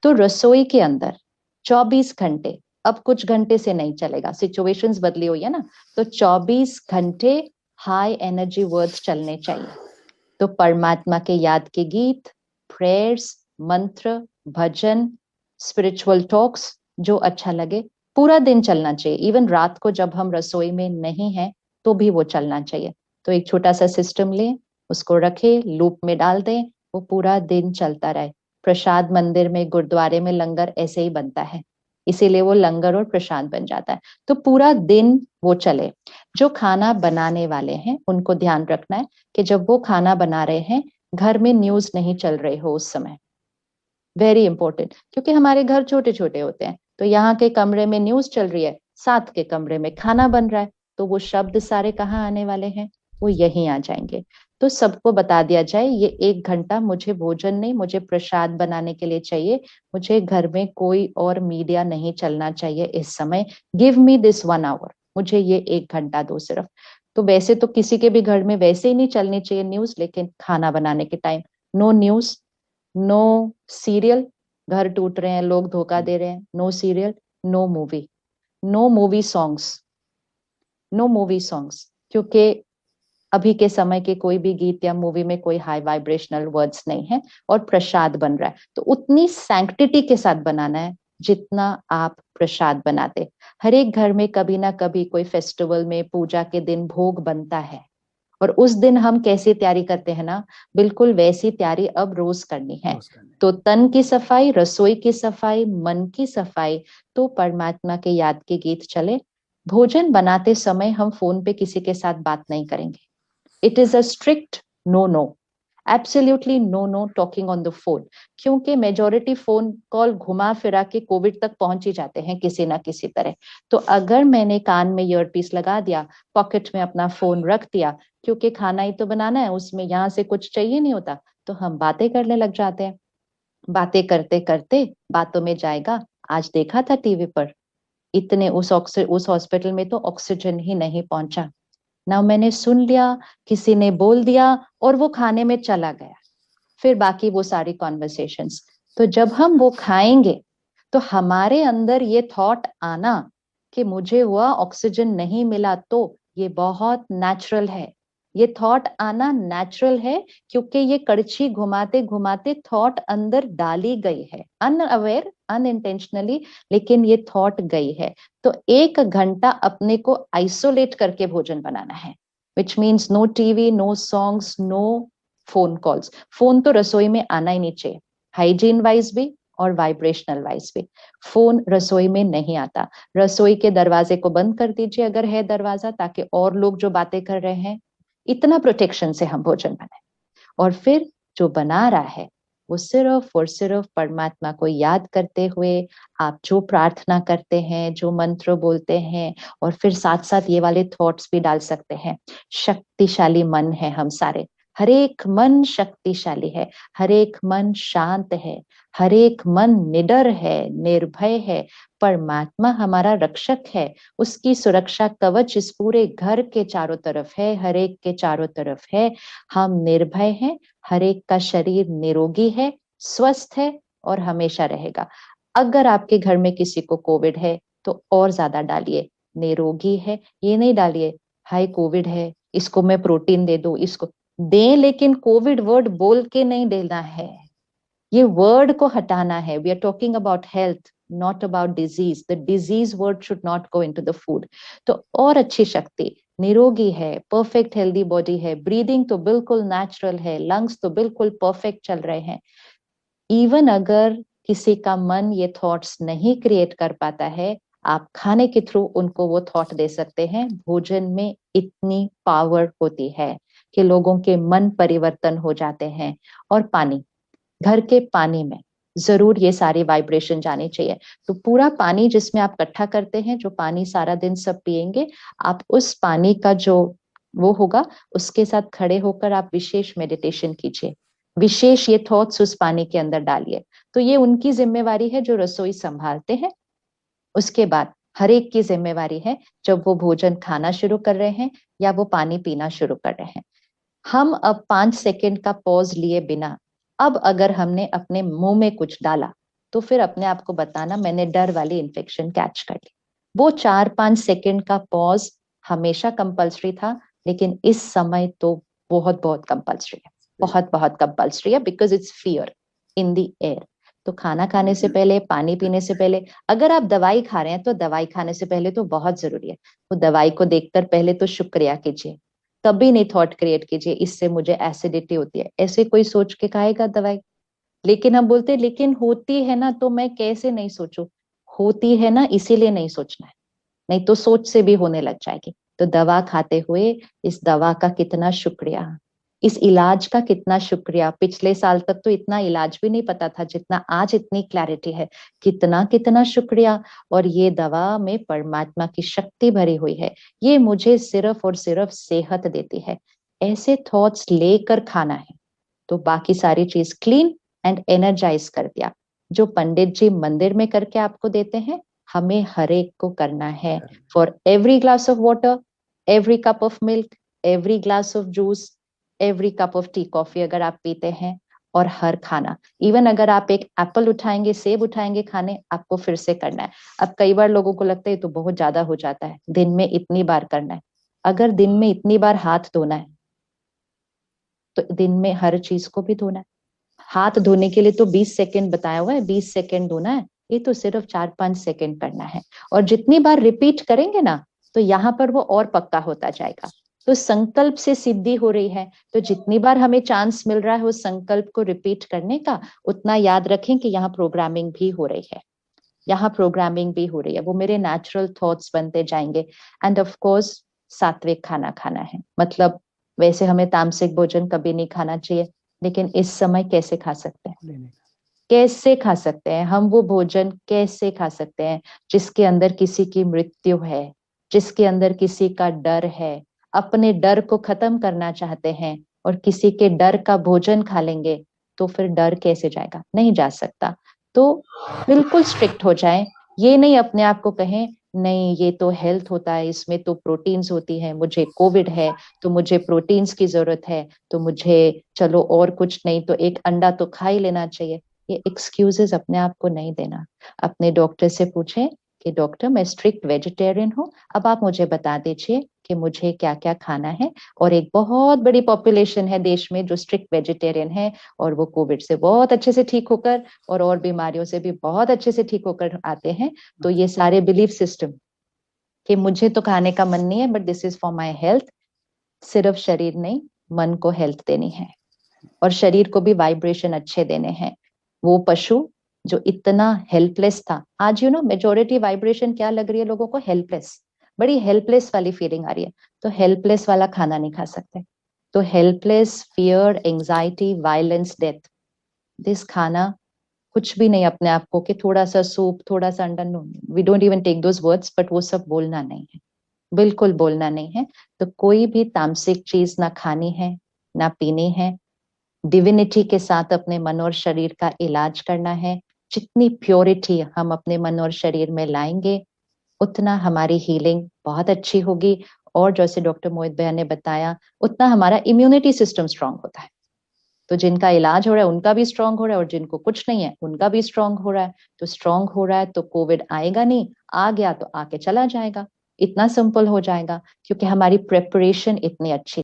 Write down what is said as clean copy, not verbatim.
तो रसोई के अंदर 24 घंटे, अब कुछ घंटे से नहीं चलेगा, सिचुएशंस बदली हुई है ना, तो 24 घंटे हाई एनर्जी वर्ड्स चलने चाहिए। तो परमात्मा के याद के गीत, प्रेयर्स, मंत्र, भजन, स्पिरिचुअल टॉक्स, जो अच्छा लगे, पूरा दिन चलना चाहिए। इवन रात को जब हम रसोई में नहीं है तो भी वो चलना चाहिए। तो एक छोटा सा सिस्टम लें, उसको रखें, लूप में डाल दें, वो पूरा दिन चलता रहे। प्रसाद मंदिर में, गुरुद्वारे में लंगर ऐसे ही बनता है, इसीलिए वो लंगर और प्रसाद बन जाता है। तो पूरा दिन वो चले। जो खाना बनाने वाले हैं उनको ध्यान रखना है कि जब वो खाना बना रहे हैं, घर में न्यूज नहीं चल रही हो उस समय। वेरी इंपॉर्टेंट, क्योंकि हमारे घर छोटे छोटे होते हैं, तो यहाँ के कमरे में न्यूज चल रही है, साथ के कमरे में खाना बन रहा है, तो वो शब्द सारे कहाँ आने वाले हैं, वो यहीं आ जाएंगे। तो सबको बता दिया जाए, ये 1 घंटा मुझे भोजन नहीं, मुझे प्रसाद बनाने के लिए चाहिए, मुझे घर में कोई और मीडिया नहीं चलना चाहिए इस समय। गिव मी दिस 1 आवर, मुझे ये 1 घंटा दो सिर्फ। तो वैसे तो किसी के भी घर में वैसे ही नहीं चलनी चाहिए न्यूज, लेकिन खाना बनाने के time no news, no serial, घर टूट रहे हैं, लोग धोखा दे रहे हैं, no serial, no movie, no movie songs, no movie songs, क्योंकि अभी के समय के कोई भी गीत या मूवी में कोई हाई वाइब्रेशनल वर्ड्स नहीं है, और प्रसाद बन रहा है तो उतनी सैंक्टिटी के साथ बनाना है जितना आप प्रसाद बनाते। हर एक घर में कभी ना कभी कोई फेस्टिवल में, पूजा के दिन भोग बनता है, और उस दिन हम कैसी तैयारी करते हैं ना, बिल्कुल वैसी तैयारी अब रोज करनी है। तो तन की सफाई, रसोई की सफाई, मन की सफाई, तो परमात्मा के याद के गीत चले। भोजन बनाते समय हम फोन पे किसी के साथ बात नहीं करेंगे। It is a strict no no, absolutely no no talking on the phone, क्योंकि मेजोरिटी फोन कॉल घुमा फिरा के कोविड तक पहुंच ही जाते हैं किसी ना किसी तरह। तो अगर मैंने कान में ईयरपीस लगा दिया, पॉकेट में अपना फोन रख दिया, क्योंकि खाना ही तो बनाना है, उसमें यहाँ से कुछ चाहिए नहीं होता, तो हम बातें करने लग जाते हैं। बातें करते करते बातों में जाएगा, आज देखा था टीवी पर, इतने उस हॉस्पिटल में तो ऑक्सीजन ही नहीं पहुंचा ना, मैंने सुन लिया, किसी ने बोल दिया और वो खाने में चला गया, फिर बाकी वो सारी कॉन्वर्सेशंस। तो जब हम वो खाएंगे तो हमारे अंदर ये थॉट आना कि मुझे हुआ ऑक्सीजन नहीं मिला, तो ये बहुत नेचुरल है। ये थॉट आना नेचुरल है, क्योंकि ये कड़छी घुमाते घुमाते थॉट अंदर डाली गई है, अनअवेयर, अनइंटेंशनली, लेकिन ये थॉट गई है। तो 1 घंटा अपने को आइसोलेट करके भोजन बनाना है, which means no TV, no songs, no phone calls. Phone तो रसोई में आना ही नहीं चाहिए, हाइजीन वाइज भी और वाइब्रेशनल वाइज भी। फोन रसोई में नहीं आता। रसोई के दरवाजे को बंद कर दीजिए अगर है दरवाजा, ताकि और लोग जो बातें कर रहे हैं, इतना प्रोटेक्शन से हम भोजन बनाए। और फिर जो बना रहा है वो सिर्फ और सिर्फ परमात्मा को याद करते हुए, आप जो प्रार्थना करते हैं, जो मंत्र बोलते हैं, और फिर साथ साथ ये वाले थॉट्स भी डाल सकते हैं। शक्तिशाली मन है हम सारे, हर एक मन शक्तिशाली है, हर एक मन शांत है, हर एक मन निडर है, निर्भय है। परमात्मा हमारा रक्षक है, उसकी सुरक्षा कवच इस पूरे घर के चारों तरफ है, हर एक के चारों तरफ है। हम निर्भय हैं, हर एक का शरीर निरोगी है, स्वस्थ है और हमेशा रहेगा। अगर आपके घर में किसी को कोविड है तो और ज्यादा डालिए, निरोगी है ये नहीं डालिए, हाय कोविड है इसको मैं प्रोटीन दे दूं, इसको दे, लेकिन कोविड वर्ड बोल के नहीं देना है, ये वर्ड को हटाना है। We are talking about health, not about disease. The disease word should not go into the food. तो और अच्छी शक्ति, निरोगी है, परफेक्ट हेल्दी बॉडी है, ब्रीदिंग तो बिल्कुल नेचुरल है, लंग्स तो बिल्कुल परफेक्ट चल रहे हैं। इवन अगर किसी का मन ये थॉट्स नहीं क्रिएट कर पाता है, आप खाने के थ्रू उनको वो थॉट दे सकते हैं। भोजन में इतनी पावर होती है कि लोगों के मन परिवर्तन हो जाते हैं। और पानी, घर के पानी में जरूर ये सारी वाइब्रेशन जानी चाहिए। तो पूरा पानी जिसमें आप इकट्ठा करते हैं, जो पानी सारा दिन सब पिएंगे, आप उस पानी का जो वो होगा, उसके साथ खड़े होकर आप विशेष मेडिटेशन कीजिए, विशेष ये थॉट्स उस पानी के अंदर डालिए। तो ये उनकी जिम्मेवारी है जो रसोई संभालते हैं। उसके बाद हर एक की जिम्मेवारी है जब वो भोजन खाना शुरू कर रहे हैं या वो पानी पीना शुरू कर रहे हैं। हम अब 5 सेकंड का पॉज लिए बिना, अब अगर हमने अपने मुंह में कुछ डाला तो फिर अपने आप को बताना मैंने डर वाली इन्फेक्शन कैच कर ली। वो 4-5 सेकंड का पॉज हमेशा कंपल्सरी था, लेकिन इस समय तो बहुत बहुत कंपल्सरी है, बहुत बहुत कंपल्सरी है, because it's fear in the air. तो खाना खाने से पहले, पानी पीने से पहले, अगर आप दवाई खा रहे हैं तो दवाई खाने से पहले तो बहुत जरूरी है, वो दवाई को देखकर पहले तो शुक्रिया कीजिए। कभी नहीं थॉट क्रिएट कीजिए इससे मुझे एसिडिटी होती है, ऐसे कोई सोच के खाएगा दवाई। लेकिन हम बोलते हैं लेकिन होती है ना, तो मैं कैसे नहीं सोचूं। होती है ना, इसीलिए नहीं सोचना है, नहीं तो सोच से भी होने लग जाएगी। तो दवा खाते हुए इस दवा का कितना शुक्रिया, इस इलाज का कितना शुक्रिया। पिछले साल तक तो इतना इलाज भी नहीं पता था जितना आज इतनी क्लैरिटी है, कितना कितना शुक्रिया। और ये दवा में परमात्मा की शक्ति भरी हुई है, ये मुझे सिर्फ और सिर्फ सेहत देती है। ऐसे थॉट्स लेकर खाना है, तो बाकी सारी चीज क्लीन एंड एनर्जाइज कर दिया। जो पंडित जी मंदिर में करके आपको देते हैं, हमें हर एक को करना है। For every glass of water, every cup of milk, every glass of juice, every cup of tea coffee अगर आप पीते हैं, और हर खाना, इवन अगर आप एक एप्पल उठाएंगे, सेब उठाएंगे खाने, आपको फिर से करना है। अब कई बार लोगों को लगता है तो बहुत ज्यादा हो जाता है, दिन में इतनी बार करना है। अगर दिन में इतनी बार हाथ धोना है, तो दिन में हर चीज को भी धोना है। हाथ धोने के लिए तो 20 सेकंड बताया हुआ है, 20 सेकंड धोना है, ये तो सिर्फ 4-5 सेकंड करना है। और जितनी बार रिपीट करेंगे ना, तो यहाँ पर वो और पक्का होता जाएगा। तो संकल्प से सिद्धि हो रही है, तो जितनी बार हमें चांस मिल रहा है उस संकल्प को रिपीट करने का, उतना याद रखें कि यहाँ प्रोग्रामिंग भी हो रही है, यहाँ प्रोग्रामिंग भी हो रही है, वो मेरे नेचुरल थॉट्स बनते जाएंगे। एंड ऑफ कोर्स सात्विक खाना खाना है, मतलब वैसे हमें तामसिक भोजन कभी नहीं खाना चाहिए, लेकिन इस समय कैसे खा सकते हैं, कैसे खा सकते हैं हम वो भोजन, कैसे खा सकते हैं जिसके अंदर किसी की मृत्यु है, जिसके अंदर किसी का डर है। अपने डर को खत्म करना चाहते हैं और किसी के डर का भोजन खा लेंगे, तो फिर डर कैसे जाएगा, नहीं जा सकता। तो बिल्कुल स्ट्रिक्ट हो जाए, ये नहीं अपने आप को कहें नहीं ये तो हेल्थ होता है, इसमें तो प्रोटीन्स होती है, मुझे कोविड है तो मुझे प्रोटीन्स की जरूरत है, तो मुझे चलो और कुछ नहीं तो एक अंडा तो खा ही लेना चाहिए। ये एक्सक्यूजेस अपने आप को नहीं देना। अपने डॉक्टर से पूछें कि डॉक्टर मैं स्ट्रिक्ट वेजिटेरियन हूँ, अब आप मुझे बता दीजिए कि मुझे क्या क्या खाना है। और एक बहुत बड़ी पॉपुलेशन है देश में जो स्ट्रिक्ट वेजिटेरियन है, और वो कोविड से बहुत अच्छे से ठीक होकर और बीमारियों से भी बहुत अच्छे से ठीक होकर आते हैं। तो ये सारे बिलीफ सिस्टम कि मुझे तो खाने का मन नहीं है but this is for my health, सिर्फ शरीर नहीं, मन को हेल्थ देनी है और शरीर को भी वाइब्रेशन अच्छे देने हैं। वो पशु जो इतना हेल्पलेस था, आज मेजोरिटी वाइब्रेशन क्या लग रही है लोगों को, हेल्पलेस, बड़ी हेल्पलेस वाली फीलिंग आ रही है। तो हेल्पलेस वाला खाना नहीं खा सकते। तो helpless, fear, anxiety, violence, death, this खाना कुछ भी नहीं अपने आप को कि थोड़ा सा सूप, थोड़ा सा अंडा, no, we don't even take those words, but वो सब बोलना नहीं है, बिल्कुल बोलना नहीं है। तो कोई भी तामसिक चीज ना खानी है, ना पीनी है। डिविनिटी के साथ अपने मन और शरीर का इलाज करना है। जितनी प्योरिटी हम अपने मन और शरीर में लाएंगे, उतना हमारी हीलिंग बहुत अच्छी होगी। और जैसे डॉक्टर मोहित भैया ने बताया, उतना हमारा इम्यूनिटी सिस्टम स्ट्रांग होता है। तो जिनका इलाज हो रहा है उनका भी स्ट्रांग हो रहा है, और जिनको कुछ नहीं है उनका भी स्ट्रांग हो रहा है। तो स्ट्रांग हो रहा है तो कोविड आएगा नहीं, आ गया तो आके चला जाएगा, इतना सिंपल हो जाएगा, क्योंकि हमारी प्रेपरेशन इतनी अच्छी